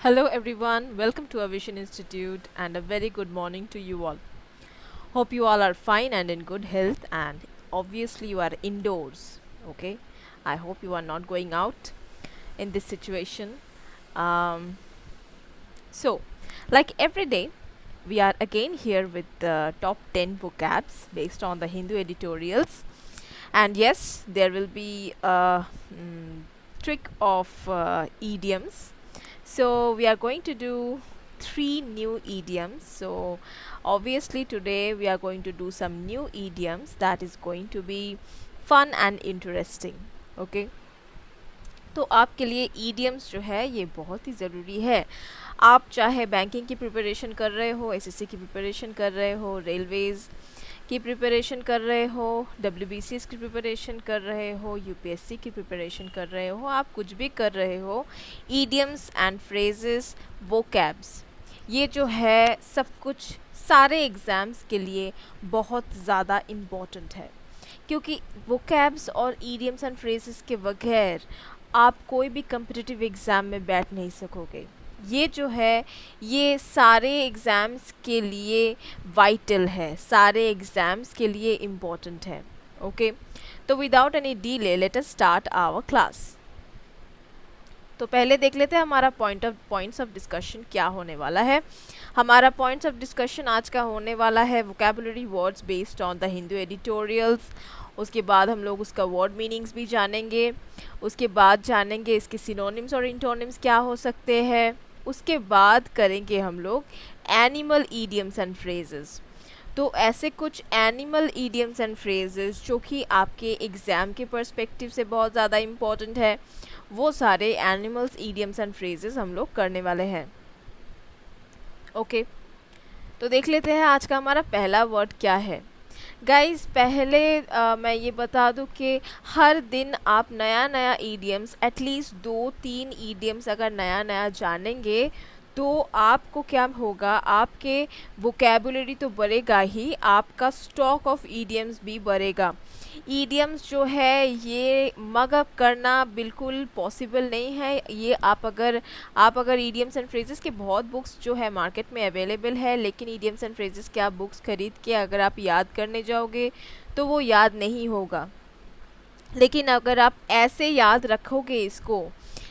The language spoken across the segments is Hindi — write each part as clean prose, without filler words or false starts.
Hello everyone, welcome to our Vision Institute and a very good morning to you all. Hope you all are fine and in good health and obviously you are indoors, okay? I hope you are not going out in this situation. Um, so, like every day, we are again here with the top 10 vocabs based on the Hindu editorials. And yes, there will be a trick of idioms. So we are going to do three new idioms. So obviously today we are going to do some new idioms that is going to be fun and interesting. Okay. तो आपके लिए idioms जो है ये बहुत ही ज़रूरी है. आप चाहे बैंकिंग की प्रिपरेशन कर रहे हो, एसएससी की प्रिपरेशन कर रहे हो, रेलवेज़ की प्रिपरेशन कर रहे हो, डब्ल्यूबीसीएस की प्रिपरेशन कर रहे हो, यूपीएससी की प्रिपरेशन कर रहे हो, आप कुछ भी कर रहे हो, ईडियम्स एंड फ्रेजेस, वोकैब्स, ये जो है सब कुछ सारे एग्ज़ाम्स के लिए बहुत ज़्यादा इम्पॉर्टेंट है क्योंकि वोकैब्स और ईडियम्स एंड फ्रेजेस के बगैर आप कोई भी कम्पिटिटिव एग्ज़ाम में बैठ नहीं सकोगे. ये जो है ये सारे एग्ज़ाम्स के लिए वाइटल है, सारे एग्ज़ाम्स के लिए इम्पॉर्टेंट है. ओके, तो without any delay let us start our class. तो पहले देख लेते हैं हमारा पॉइंट्स ऑफ डिस्कशन क्या होने वाला है. हमारा पॉइंट्स ऑफ डिस्कशन आज का होने वाला है vocabulary words based on the Hindu editorials. उसके बाद हम लोग उसका वर्ड मीनिंग्स भी जानेंगे. उसके बाद जानेंगे इसके सिनोनिम्स और इंटोनिम्स क्या हो सकते हैं. उसके बाद करेंगे हम लोग एनिमल ईडियम्स एंड फ्रेजेस. तो ऐसे कुछ एनिमल ईडियम्स एंड फ्रेजेस जो कि आपके एग्ज़ाम के पर्सपेक्टिव से बहुत ज़्यादा इम्पॉर्टेंट है, वो सारे एनिमल्स ईडियम्स एंड फ्रेजेस हम लोग करने वाले हैं. ओके, तो देख लेते हैं आज का हमारा पहला वर्ड क्या है. गाइस पहले मैं ये बता दूं कि हर दिन आप नया नया ईडियम्स एटलीस्ट 2-3 ईडियम्स अगर नया नया जानेंगे तो आपको क्या होगा, आपके वोकैबुलरी तो बढ़ेगा ही, आपका स्टॉक ऑफ ईडियम्स भी बढ़ेगा. ईडियम्स जो है ये मग अप करना बिल्कुल पॉसिबल नहीं है. ये आप अगर ईडियम्स एंड फ्रेजेस के बहुत बुक्स जो है मार्केट में अवेलेबल है, लेकिन ईडियम्स एंड फ्रेजेस के आप बुक्स खरीद के अगर आप याद करने जाओगे तो वो याद नहीं होगा. लेकिन अगर आप ऐसे याद रखोगे इसको,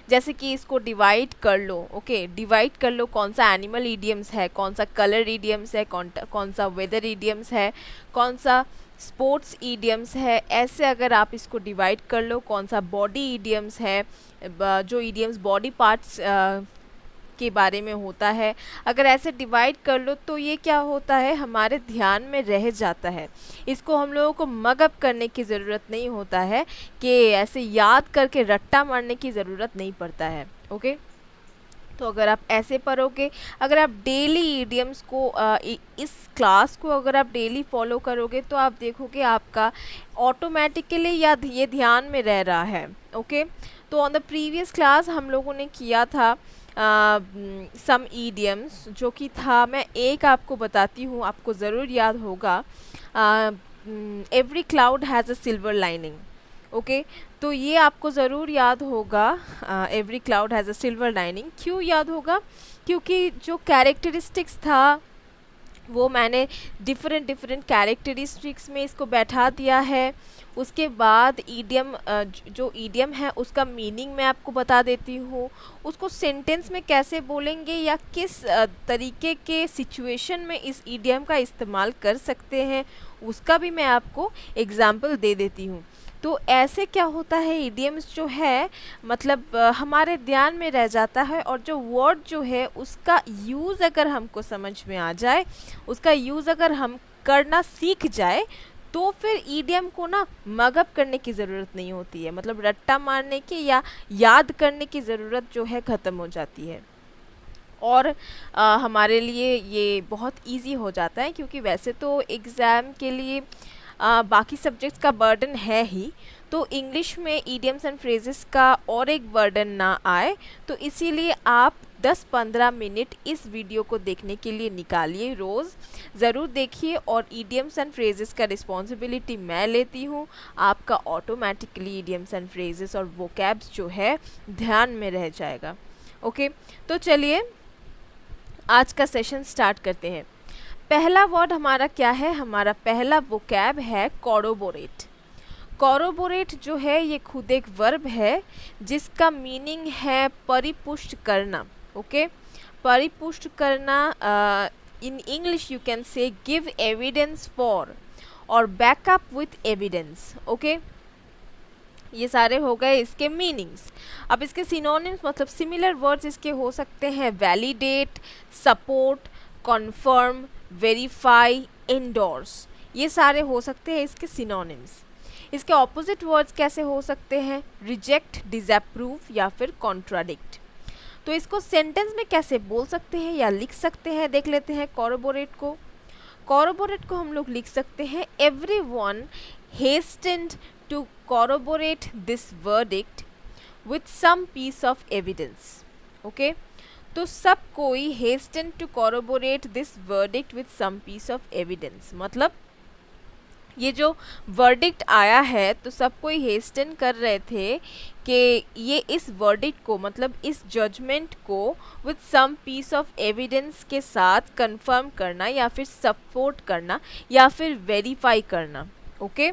जैसे कि इसको डिवाइड कर लो. ओके, डिवाइड कर लो कौन सा एनिमल ईडियम्स है, कौन सा कलर ईडियम्स है, कौन सा वेदर ईडियम्स है, कौन सा स्पोर्ट्स ईडियम्स है. ऐसे अगर आप इसको डिवाइड कर लो, कौन सा बॉडी ईडियम्स है, जो ईडियम्स बॉडी पार्ट्स के बारे में होता है, अगर ऐसे डिवाइड कर लो तो ये क्या होता है, हमारे ध्यान में रह जाता है. इसको हम लोगों को मगअप करने की ज़रूरत नहीं होता है, कि ऐसे याद करके रट्टा मारने की ज़रूरत नहीं पड़ता है. ओके, तो अगर आप ऐसे पढ़ोगे, अगर आप डेली ईडियम्स को इस क्लास को अगर आप डेली फॉलो करोगे तो आप देखोगे आपका ऑटोमेटिकली ये ध्यान में रह रहा है. ओके, तो ऑन द प्रीवियस क्लास हम लोगों ने किया था सम ईडियम्स, जो कि था, मैं एक आपको बताती हूँ, आपको ज़रूर याद होगा. Every cloud has a silver lining. Okay, तो ये आपको ज़रूर याद होगा. Every cloud has a silver lining क्यों याद होगा, क्योंकि जो कैरेक्टरिस्टिक्स था वो मैंने डिफरेंट कैरेक्टरिस्टिक्स में इसको बैठा दिया है. उसके बाद ईडियम, जो ईडियम है उसका मीनिंग मैं आपको बता देती हूँ. उसको सेंटेंस में कैसे बोलेंगे या किस तरीके के सिचुएशन में इस ईडियम का इस्तेमाल कर सकते हैं, उसका भी मैं आपको एग्जाम्पल दे देती हूँ. तो ऐसे क्या होता है, इडियम्स जो है मतलब हमारे ध्यान में रह जाता है, और जो वर्ड जो है उसका यूज़ अगर हमको समझ में आ जाए, उसका यूज़ अगर हम करना सीख जाए, तो फिर ईडियम को ना मगअप करने की ज़रूरत नहीं होती है, मतलब रट्टा मारने की या याद करने की ज़रूरत जो है ख़त्म हो जाती है. और हमारे लिए ये बहुत इजी हो जाता है, क्योंकि वैसे तो एग्ज़ाम के लिए बाकी सब्जेक्ट्स का बर्डन है ही, तो इंग्लिश में ईडियम्स एंड फ्रेजेस का और एक बर्डन ना आए, तो इसीलिए आप 10-15 मिनट इस वीडियो को देखने के लिए निकालिए, रोज़ ज़रूर देखिए. और ईडियम्स एंड फ्रेजेस का रिस्पॉन्सिबिलिटी मैं लेती हूँ, आपका ऑटोमेटिकली ईडियम्स एंड फ्रेजेस और वोकैब्स जो है ध्यान में रह जाएगा. ओके, तो चलिए आज का सेशन स्टार्ट करते हैं। पहला वर्ड हमारा क्या है? हमारा पहला वोकैब है कोरोबोरेट। कोरोबोरेट जो है ये खुद एक वर्ब है जिसका मीनिंग है परिपुष्ट करना। ओके, परिपुष्ट करना, in English you can say give evidence for और बैकअप विथ एविडेंस। ओके, ये सारे हो गए इसके मीनिंग्स। अब इसके सिनोनिम्स मतलब सिमिलर वर्ड्स इसके हो सकते हैं validate, support, confirm, verify, endorse. ये सारे हो सकते हैं इसके सिनोनिम्स। इसके ऑपोजिट वर्ड्स कैसे हो सकते हैं? रिजेक्ट, डिसअप्रूव या फिर कॉन्ट्राडिक्ट। तो इसको सेंटेंस में कैसे बोल सकते हैं या लिख सकते हैं, देख लेते हैं। कोरोबोरेट को हम लोग लिख सकते हैं everyone hastened to corroborate this verdict with some piece of evidence. Okay, तो सब कोई hasten to corroborate this verdict with some piece of evidence, मतलब ये जो वर्डिक्ट आया है तो सब कोई हेस्टन कर रहे थे कि ये इस वर्डिक्ट को मतलब इस जजमेंट को with some piece of evidence के साथ कंफर्म करना या फिर सपोर्ट करना या फिर वेरीफाई करना। ओके,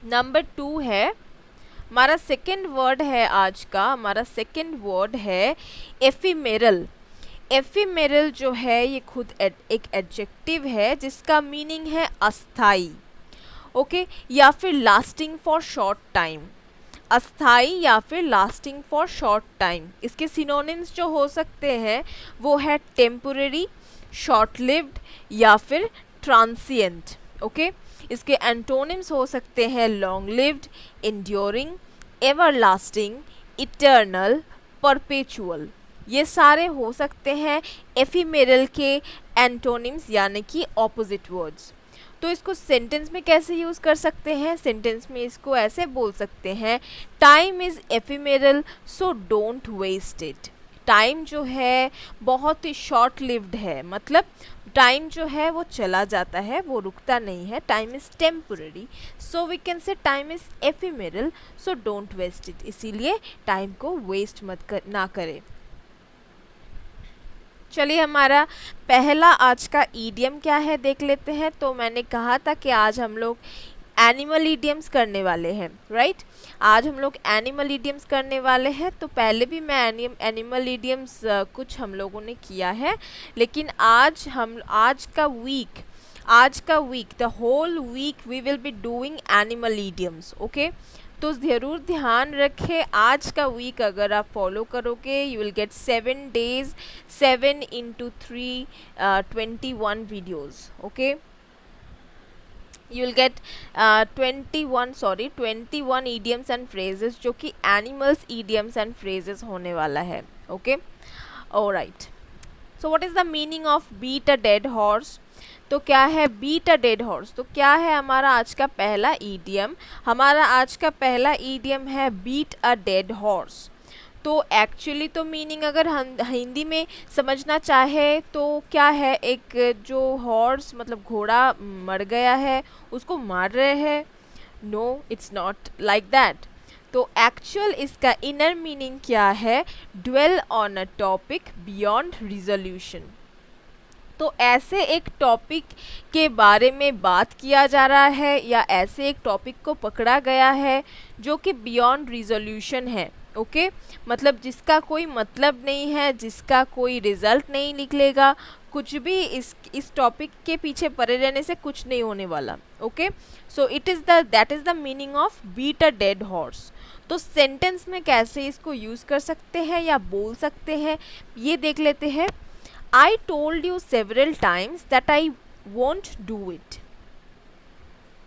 नंबर 2 है हमारा सेकेंड वर्ड है आज का। हमारा सेकेंड वर्ड है एफिमेरल। एफिमेरल जो है ये खुद एक एडजेक्टिव है जिसका मीनिंग है अस्थाई। ओके, या फिर लास्टिंग फॉर शॉर्ट टाइम। अस्थाई या फिर लास्टिंग फॉर शॉर्ट टाइम। इसके सिनोनिम्स जो हो सकते हैं वो है टेम्पोरेरी, शॉर्ट लिव्ड या फिर ट्रांसिएंट। ओके, इसके एंटोनिम्स हो सकते हैं long lived, enduring, everlasting, eternal, perpetual. ये सारे हो सकते हैं एफिमेरल के एंटोनिम्स यानी कि ऑपोजिट वर्ड्स। तो इसको सेंटेंस में कैसे यूज़ कर सकते हैं? सेंटेंस में इसको ऐसे बोल सकते हैं time is ephemeral so don't waste it. Time जो है बहुत ही शॉर्ट लिव्ड है, मतलब टाइम जो है वो चला जाता है, वो रुकता नहीं है। Time is temporary, so we can say time is ephemeral so don't waste it. इसीलिए टाइम को वेस्ट ना करें। चलिए हमारा पहला आज का ईडियम क्या है देख लेते हैं। तो मैंने कहा था कि आज हम लोग एनिमल ईडियम्स करने वाले हैं, राइट? आज हम लोग एनिमल ईडियम्स करने वाले हैं। तो पहले भी मैं एनिमल ईडियम्स कुछ हम लोगों ने किया है, लेकिन आज का week the whole week we will be doing animal idioms. Okay, तो ज़रूर ध्यान रखें आज का वीक अगर आप फॉलो करोगे you will get 7 days 7 into 3 21 videos. Okay, you will get 21 idioms and phrases जो कि एनिमल्स idioms एंड phrases होने वाला है। Okay, alright. So what is the meaning of beat a dead horse? तो क्या है बीट अ डेड हॉर्स? तो क्या है हमारा आज का पहला ईडियम? हमारा आज का पहला ईडियम है बीट अ डेड हॉर्स। तो एक्चुअली तो मीनिंग अगर हम हिंदी में समझना चाहे तो क्या है, एक जो हॉर्स मतलब घोड़ा मर गया है उसको मार रहे हैं। No, it's not like that. तो एक्चुअल इसका इनर मीनिंग क्या है? Dwell on a topic beyond resolution. तो ऐसे एक टॉपिक के बारे में बात किया जा रहा है या ऐसे एक टॉपिक को पकड़ा गया है जो कि बियॉन्ड रिजोल्यूशन है। ओके, मतलब जिसका कोई मतलब नहीं है, जिसका कोई रिजल्ट नहीं निकलेगा, कुछ भी इस टॉपिक के पीछे पड़े रहने से कुछ नहीं होने वाला। Okay, so that is the meaning of beat a dead horse. तो सेंटेंस में कैसे इसको यूज़ कर सकते हैं या बोल सकते हैं ये देख लेते हैं। I told you several times that I won't do it.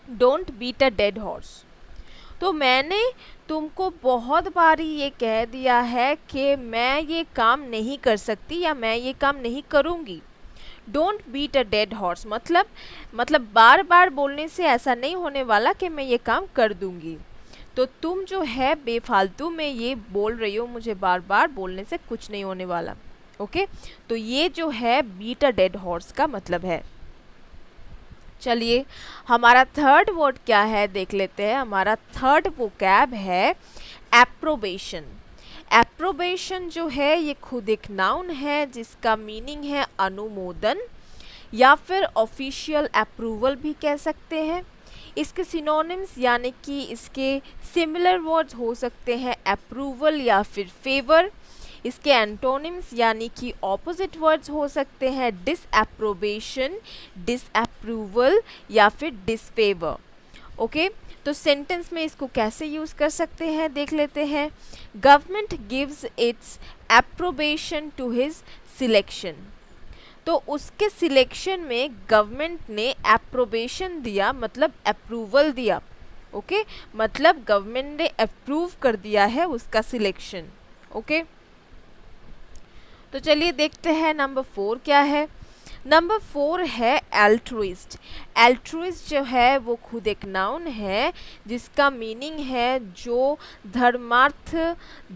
Don't beat a dead horse. तो मैंने तुमको बहुत बारी ये कह दिया है कि मैं ये काम नहीं कर सकती या मैं ये काम नहीं करूँगी। Don't beat a dead horse मतलब बार बार बोलने से ऐसा नहीं होने वाला कि मैं ये काम कर दूँगी। तो तुम जो है बेफालतू में ये बोल रही हो, मुझे बार बार बोलने से कुछ नहीं होने वाला। ओके, तो ये जो है बीट अ डेड हॉर्स का मतलब है। चलिए हमारा थर्ड वर्ड क्या है देख लेते हैं। हमारा थर्ड वोकैब है एप्रोबेशन। एप्रोबेशन जो है ये खुद एक नाउन है जिसका मीनिंग है अनुमोदन या फिर ऑफिशियल अप्रूवल भी कह सकते हैं। इसके सिनोनिम्स यानी कि इसके सिमिलर वर्ड्स हो सकते हैं अप्रूवल या फिर फेवर। इसके एंटोनिम्स यानी कि ऑपोजिट वर्ड्स हो सकते हैं डिसअप्रोबेशन, डिसअप्रूवल या फिर डिसफेवर। ओके, तो सेंटेंस में इसको कैसे यूज़ कर सकते हैं देख लेते हैं। Government gives its approbation to his selection. तो उसके सिलेक्शन में गवर्नमेंट ने अप्रोबेशन दिया, मतलब अप्रूवल दिया। ओके, मतलब गवर्नमेंट ने अप्रूव कर दिया है उसका सिलेक्शन। ओके, तो चलिए देखते हैं नंबर 4 क्या है। नंबर 4 है एल्ट्रुइस्ट। एल्ट्रुइस्ट जो है वो खुद एक नाउन है जिसका मीनिंग है जो धर्मार्थ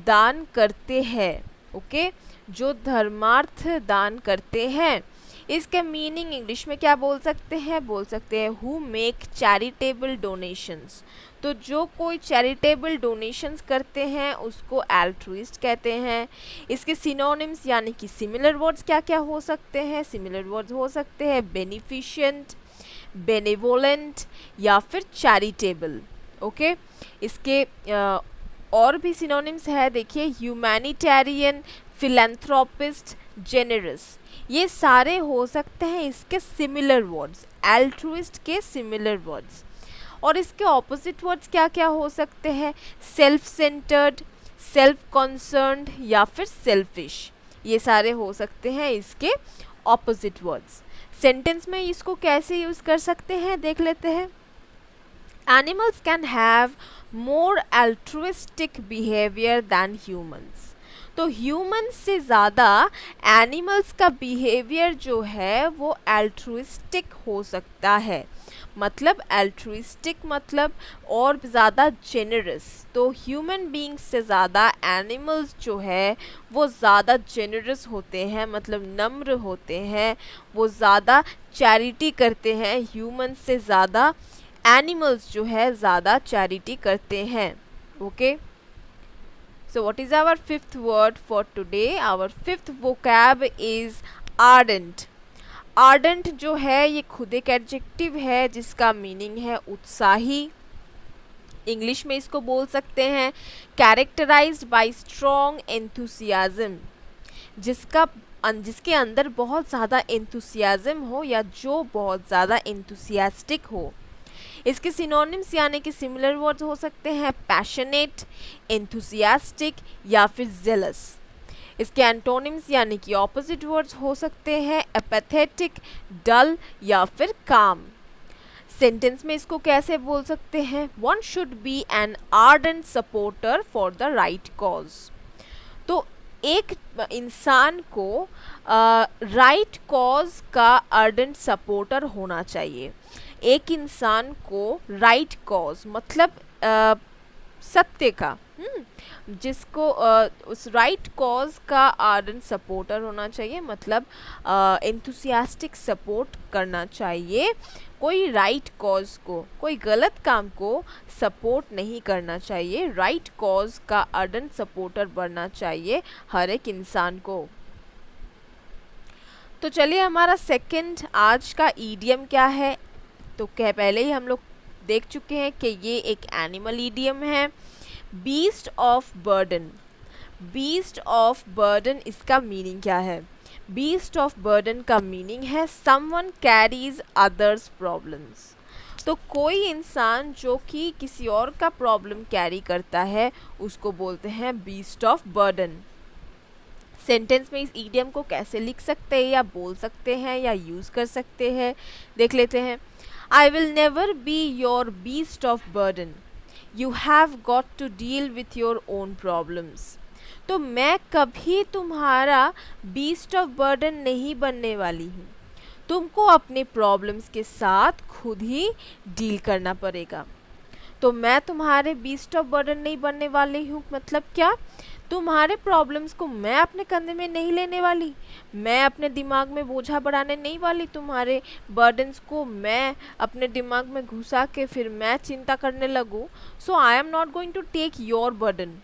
दान करते हैं। ओके, जो धर्मार्थ दान करते हैं। इसका मीनिंग इंग्लिश में क्या बोल सकते हैं, बोल सकते हैं हु मेक चैरिटेबल डोनेशंस। तो जो कोई चैरिटेबल डोनेशंस करते हैं उसको एल्ट्रुइस्ट कहते हैं। इसके सिनोनिम्स यानी कि सिमिलर वर्ड्स क्या क्या हो सकते हैं, सिमिलर वर्ड्स हो सकते हैं बेनिफिशिएंट, बेनेवोलेंट या फिर चैरिटेबल। ओके, इसके और भी सिनोनिम्स है, देखिए ह्यूमैनिटेरियन, फिलैंथ्रोपिस्ट, जेनरस। ये सारे हो सकते हैं इसके सिमिलर वर्ड्स, एल्ट्रुइस्ट के सिमिलर वर्ड्स। और इसके ऑपोजिट वर्ड्स क्या क्या हो सकते हैं, सेल्फ सेंटर्ड, सेल्फ कंसर्न्ड या फिर सेल्फिश। ये सारे हो सकते हैं इसके ऑपोजिट वर्ड्स। सेंटेंस में इसको कैसे यूज़ कर सकते हैं देख लेते हैं। Animals can have more altruistic behaviour than humans. तो ह्यूमंस से ज़्यादा एनिमल्स का बिहेवियर जो है वो altruistic हो सकता है। मतलब altruistic मतलब और ज़्यादा जेनरस। तो ह्यूमन बींग्स से ज़्यादा एनिमल्स जो है वो ज़्यादा जेनरस होते हैं, मतलब नम्र होते हैं, वो ज़्यादा चैरिटी करते हैं। ह्यूमंस से ज़्यादा एनिमल्स जो है ज़्यादा चैरिटी करते हैं। Okay, so what is our fifth word for today? Our fifth vocab is ardent. ardent जो है ये खुद एक एडजेक्टिव है जिसका मीनिंग है उत्साही। इंग्लिश में इसको बोल सकते हैं कैरेक्टराइज्ड बाय स्ट्रॉन्ग एंथुसियाज्म, जिसके अंदर बहुत ज़्यादा एंथुसियाज्म हो या जो बहुत ज़्यादा एंथुसियास्टिक हो। इसके सिनोनिम्स यानी कि सिमिलर वर्ड्स हो सकते हैं पैशनेट, एंथुसियास्टिक या फिर जेलस। इसके एंटोनिम्स यानी कि ऑपोजिट वर्ड्स हो सकते हैं एपैथेटिक, डल या फिर काम। सेंटेंस में इसको कैसे बोल सकते हैं, one should be an ardent supporter for the right cause. तो एक इंसान को राइट कॉज का आर्डेंट सपोर्टर होना चाहिए। एक इंसान को राइट कॉज मतलब सत्य का, जिसको उस राइट कॉज का आर्डेंट सपोर्टर होना चाहिए, मतलब एंथुसियास्टिक सपोर्ट करना चाहिए। कोई राइट कॉज को, कोई गलत काम को सपोर्ट नहीं करना चाहिए। राइट कॉज का आर्डेंट सपोर्टर बनना चाहिए हर एक इंसान को। तो चलिए हमारा सेकंड आज का ईडियम क्या है। तो क्या पहले ही हम लोग देख चुके हैं कि ये एक एनिमल ईडियम है, beast of burden. Beast of burden इसका मीनिंग क्या है, बीस्ट ऑफ बर्डन का मीनिंग है समवन कैरीज अदर्स प्रॉब्लम्स। तो कोई इंसान जो कि किसी और का प्रॉब्लम कैरी करता है उसको बोलते हैं बीस्ट ऑफ बर्डन। सेंटेंस में इस ईडियम को कैसे लिख सकते हैं या बोल सकते हैं या यूज़ कर सकते हैं देख लेते हैं। I will never be your beast of burden. You have got to deal with your own problems. तो मैं कभी तुम्हारा बीस्ट ऑफ बर्डन नहीं बनने वाली हूँ। तुमको अपने प्रॉब्लम्स के साथ खुद ही डील करना पड़ेगा। तो मैं तुम्हारे बीस्ट ऑफ बर्डन नहीं बनने वाली हूँ, मतलब क्या, तुम्हारे प्रॉब्लम्स को मैं अपने कंधे में नहीं लेने वाली, मैं अपने दिमाग में बोझा बढ़ाने नहीं वाली। तुम्हारे बर्डन्स को मैं अपने दिमाग में घुसा के फिर मैं चिंता करने लगूँ। So I am not going to take your burden.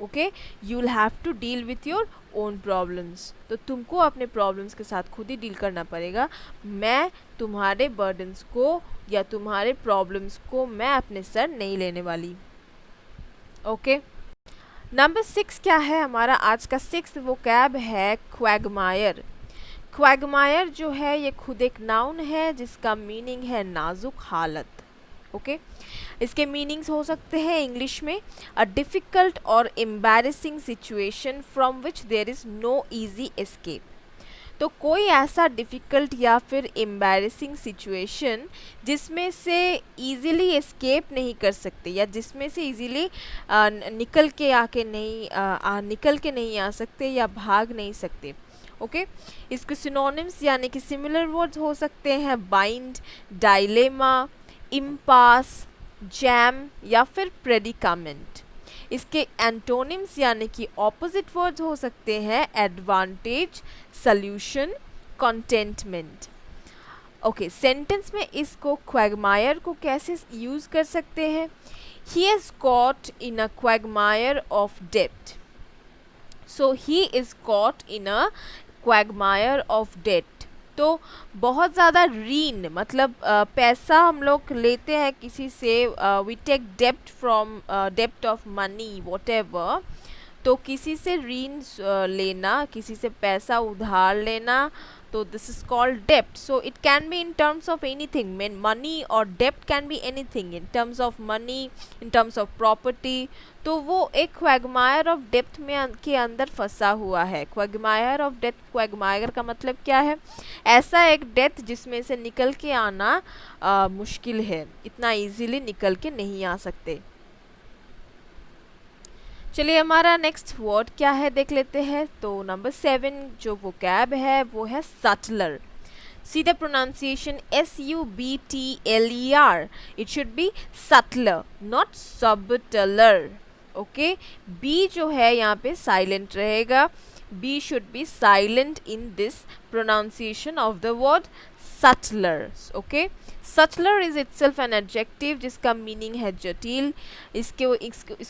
Okay, you will have to deal with your own problems. तो तुमको अपने प्रॉब्लम्स के साथ खुद ही डील करना पड़ेगा। मैं तुम्हारे बर्डन्स को या तुम्हारे प्रॉब्लम्स को मैं अपने सर नहीं लेने वाली। ओके, नंबर 6 क्या है हमारा आज का 6th वोकैब है क्वैगमायर। क्वैगमायर जो है ये खुद एक नाउन है जिसका मीनिंग है नाजुक हालत। ओके, इसके मीनिंग्स हो सकते हैं इंग्लिश में अ डिफ़िकल्ट और embarrassing situation from which there is no easy escape. तो कोई ऐसा डिफ़िकल्ट या फिर एम्बैरेसिंग सिचुएशन जिसमें से इजीली एस्केप नहीं कर सकते या जिसमें से इजीली निकल के नहीं आ सकते या भाग नहीं सकते। ओके, इसके सिनोनिम्स यानी कि सिमिलर वर्ड्स हो सकते हैं बाइंड, डायलेमा, इम्पास, जैम या फिर प्रेडिकामेंट। इसके एंटोनिम्स यानी कि ऑपोजिट वर्ड्स हो सकते हैं advantage, solution, containment. Okay, sentence में इसको क्वैगमायर को कैसे यूज कर सकते हैं? He is caught in a Quagmire of डेब्ट। सो he is caught in a Quagmire of डेब्ट। तो बहुत ज़्यादा रीन मतलब पैसा हम लोग लेते हैं किसी से, वी टेक डेब्ट फ्रॉम डेब्ट ऑफ मनी वॉट एवर। तो किसी से ऋण लेना, किसी से पैसा उधार लेना, तो दिस इज कॉल्ड डेब्ट। So it can be in terms of anything, mean money और डेब्ट can be anything in terms of money, in terms of property. तो वो एक क्वैगमायर ऑफ डेब्ट में के अंदर फंसा हुआ है। क्वैगमायर ऑफ डेब्ट, क्वैगमायर का मतलब क्या है? ऐसा एक डेथ जिसमें से निकल के आना मुश्किल है, इतना इजीली निकल के नहीं आ सकते। चलिए हमारा नेक्स्ट वर्ड क्या है देख लेते हैं। तो नंबर 7 जो वोकैब है वो है subtler. See the pronunciation SUBTLER, it should be subtler not subtler. Okay, B जो है यहाँ पे साइलेंट रहेगा। B should be silent in this pronunciation of the word subtler. Okay, subtler is itself an adjective जिसका मीनिंग है जटिल। इसको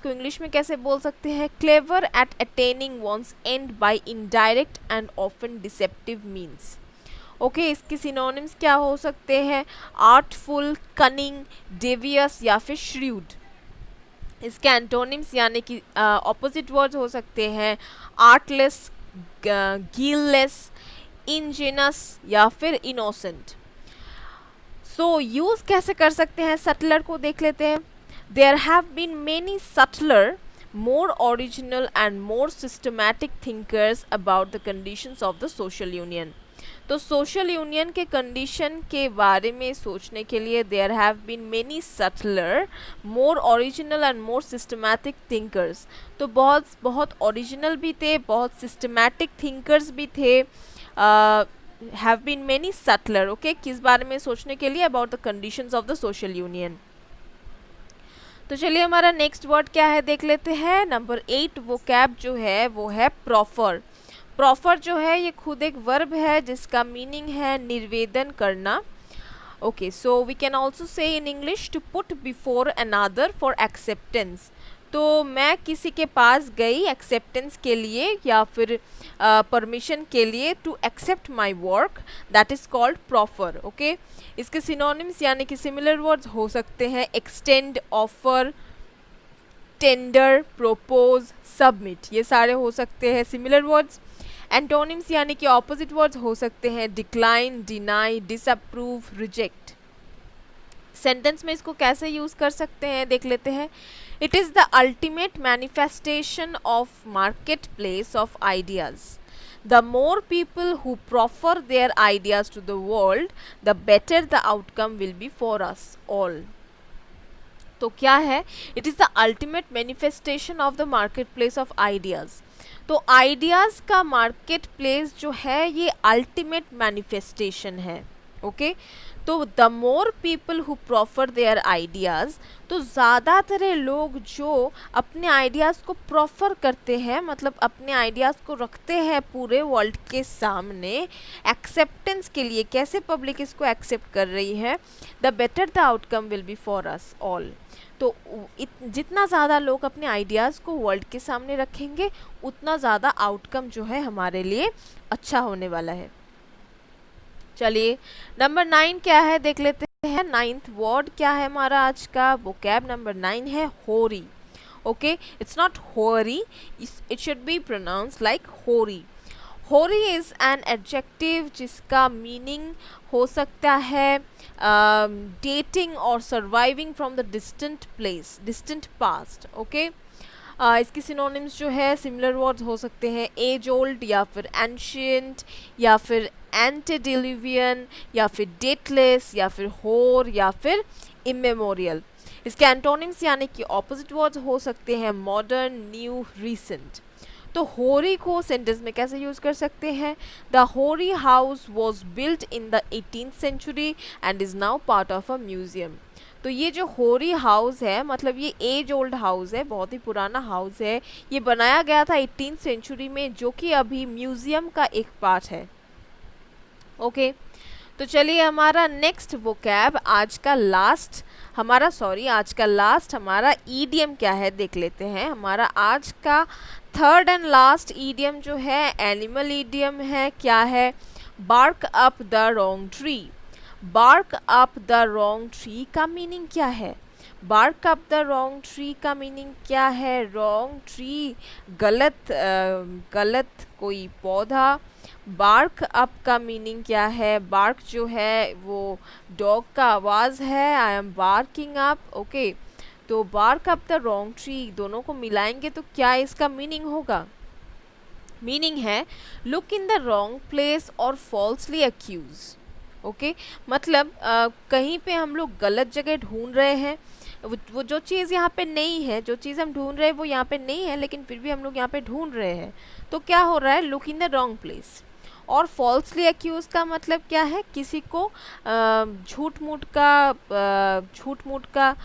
इंग्लिश में कैसे बोल सकते हैं? Clever at attaining one's and by indirect and often deceptive means. Okay, इसके सिनोनिम्स क्या हो सकते हैं? आर्टफुल, कनिंग, डेवियस या फिर श्रूड। इसके एंटोनिम्स यानी कि ऑपोजिट वर्ड्स हो सकते हैं आर्टलेस, गीललेस, इंजेनस या फिर इनोसेंट। सो यूज कैसे कर सकते हैं सटलर को देख लेते हैं। There have been many subtler, more original and more systematic thinkers about the conditions of the social union। तो सोशल यूनियन के कंडीशन के बारे में सोचने के लिए there have been many subtler, more original and more systematic thinkers. तो बहुत ओरिजिनल भी थे, बहुत सिस्टमैटिक थिंकर्स भी थे। Have been many subtler, okay, किस बारे में सोचने के लिए? About the conditions of the social union. तो चलिए हमारा नेक्स्ट वर्ड क्या है देख लेते हैं। नंबर 8 वोकैब जो है वो है प्रॉफर। प्रॉफर जो है ये खुद एक वर्ब है जिसका मीनिंग है निवेदन करना। Okay, so we can also say in English to put before another for acceptance. तो मैं किसी के पास गई एक्सेप्टेंस के लिए या फिर परमिशन के लिए, to accept my work, that is called proffer. Okay, इसके सिनोनिम्स यानी कि सिमिलर वर्ड्स हो सकते हैं extend, offer, tender, propose, submit, ये सारे हो सकते हैं सिमिलर वर्ड्स। एंटोनिम्स यानी कि ऑपोजिट वर्ड्स हो सकते हैं decline, deny, disapprove, reject. Sentence में इसको कैसे यूज कर सकते हैं देख लेते हैं। It is the ultimate manifestation of market place of ideas. The more people who proffer their ideas to the world, the better the outcome will be for us all। तो क्या है? It is the ultimate manifestation of the marketplace of ideas. तो आइडियाज़ का मार्केट प्लेस जो है ये अल्टीमेट मैनिफेस्टेशन है। ओके, तो the more people who proffer their ideas, तो ज़्यादातर लोग जो अपने आइडियाज़ को प्रोफर करते हैं, मतलब अपने आइडियाज़ को रखते हैं पूरे वर्ल्ड के सामने एक्सेप्टेंस के लिए, कैसे पब्लिक इसको एक्सेप्ट कर रही है, the better the outcome will be for us all. तो जितना ज़्यादा लोग अपने आइडियाज़ को वर्ल्ड के सामने रखेंगे उतना ज़्यादा आउटकम जो है हमारे लिए अच्छा होने वाला है। चलिए नंबर 9 क्या है देख लेते हैं। नाइन्थ वर्ड क्या है हमारा आज का? वोकैब नंबर 9 है hoary. Okay, it's not hoary, it should be pronounce like hoary. Hoary is an adjective जिसका मीनिंग हो सकता है डेटिंग और surviving from the distant place, distant past. Okay, इसकी सिनोनिम्स जो है सिमिलर वर्ड्स हो सकते हैं एज ओल्ड या फिर एंशियंट या फिर एंटेडिल्यूवियन या फिर डेटलेस या फिर होर या फिर इमेमोरियल। इसके एंटोनिम्स यानी कि ऑपोजिट वर्ड्स हो सकते हैं मॉडर्न, न्यू, रीसेंट। तो होरी को सेंटेंस में कैसे यूज कर सकते हैं? The hoary house was built in the 18th century and is now part of a museum. तो ये जो होरी हाउस है मतलब ये एज ओल्ड हाउस है, बहुत ही पुराना हाउस है। ये बनाया गया था 18th सेंचुरी में, जो कि अभी म्यूजियम का एक पार्ट है। ओके, तो चलिए हमारा नेक्स्ट वोकैब आज का लास्ट हमारा ईडियम क्या है देख लेते हैं। हमारा आज का थर्ड एंड लास्ट ईडियम जो है एनिमल ईडियम है। क्या है? Bark up the wrong tree. Bark up the wrong tree का मीनिंग क्या है? Bark up the wrong tree का मीनिंग क्या है? रॉन्ग ट्री, गलत कोई पौधा। बार्क अप का मीनिंग क्या है? बार्क जो है वो डॉग का आवाज़ है, I am barking up. Okay, तो bark up the wrong tree दोनों को मिलाएंगे तो क्या इसका मीनिंग होगा? मीनिंग है look in the wrong place और फॉल्सली अक्यूज। ओके, मतलब कहीं पे हम लोग गलत जगह ढूंढ रहे हैं, वो जो चीज़ यहाँ पे नहीं है, जो चीज़ हम ढूंढ रहे हैं वो यहाँ पे नहीं है, लेकिन फिर भी हम लोग यहाँ पे ढूंढ रहे हैं। तो क्या हो रहा है? Look in the wrong place. और फॉल्सली अक्यूज का मतलब क्या है? किसी को झूठ मूठ का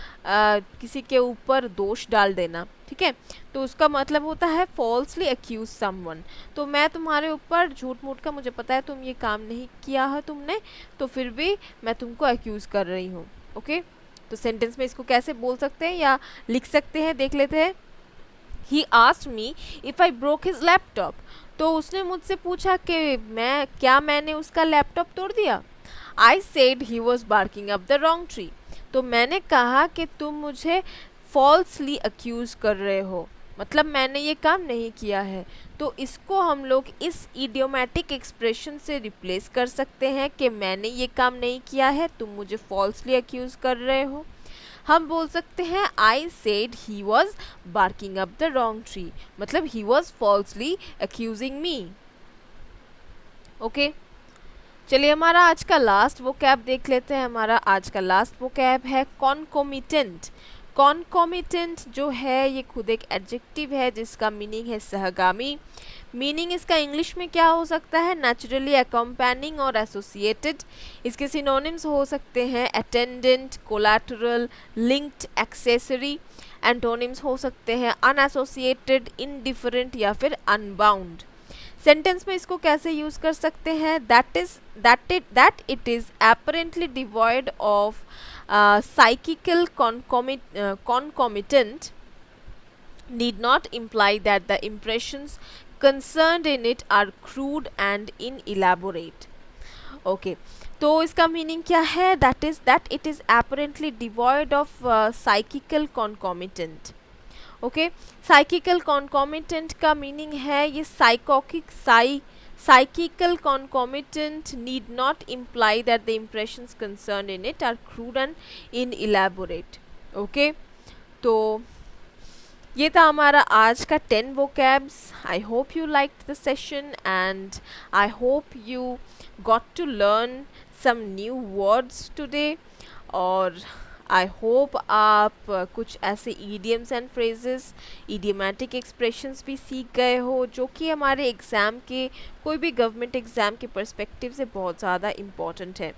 किसी के ऊपर दोष डाल देना। ठीक है, तो उसका मतलब होता है फॉल्सली अक्यूज समवन। तो मैं तुम्हारे ऊपर झूठ मूठ का, मुझे पता है तुम ये काम नहीं किया है तुमने, तो फिर भी मैं तुमको अक्यूज कर रही हूँ। ओके, तो सेंटेंस में इसको कैसे बोल सकते हैं या लिख सकते हैं देख लेते हैं। He asked me if I broke his laptop. तो उसने मुझसे पूछा कि मैंने उसका लैपटॉप तोड़ दिया। आई said he was barking up the wrong tree. तो मैंने कहा कि तुम मुझे फॉल्सली अक्यूज कर रहे हो, मतलब मैंने ये काम नहीं किया है। तो इसको हम लोग इस इडियोमैटिक एक्सप्रेशन से रिप्लेस कर सकते हैं कि मैंने ये काम नहीं किया है, तुम मुझे फॉल्सली अक्यूज कर रहे हो। हम बोल सकते हैं I said he was barking up the wrong tree, मतलब he was falsely accusing me. Okay, चलिए हमारा आज का लास्ट वोकैब देख लेते हैं। हमारा आज का लास्ट वोकैब है कॉनकोमिटेंट। कॉनकोमिटेंट जो है ये खुद एक एडजेक्टिव है जिसका मीनिंग है सहगामी। मीनिंग इसका इंग्लिश में क्या हो सकता है? नेचुरली अकम्पैनिंग और एसोसिएटेड। इसके सिनोनिम्स हो सकते हैं attendant, collateral, linked, accessory. Antonyms हो सकते हैं अनएसोसिएटेड, इनडिफरेंट या फिर अनबाउंड। सेंटेंस में इसको कैसे यूज कर सकते हैं? That it is apparently devoid of psychical concomitant need not imply that the impressions concerned in it are crude and inelaborate. Okay, तो इसका मीनिंग क्या है? that it is apparently devoid of psychical concomitant. Okay, psychical concomitant का मीनिंग है ये psychical concomitant need not imply that the impressions concern in it are crude and inelaborate. Okay, तो ये था हमारा आज का 10 vocabs. I hope you liked the session and I hope you got to learn some new words today. और आई होप आप कुछ ऐसे idioms and phrases, idiomatic expressions भी सीख गए हो जो कि हमारे एग्ज़ाम के, कोई भी गवर्नमेंट एग्ज़ाम के पर्सपेक्टिव से बहुत ज़्यादा इम्पॉर्टेंट है।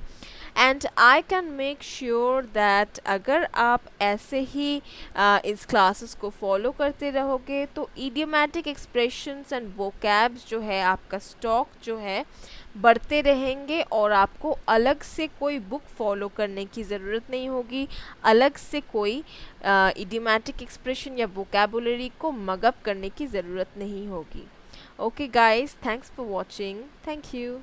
And I can make sure that अगर आप ऐसे ही इस क्लासेस को फॉलो करते रहोगे तो idiomatic expressions एंड vocabs जो है आपका स्टॉक जो है बढ़ते रहेंगे और आपको अलग से कोई बुक फॉलो करने की ज़रूरत नहीं होगी। अलग से कोई इडियोमैटिक एक्सप्रेशन या वोकैबुलरी को मगअप करने की ज़रूरत नहीं होगी। Okay guys, thanks for watching, thank you.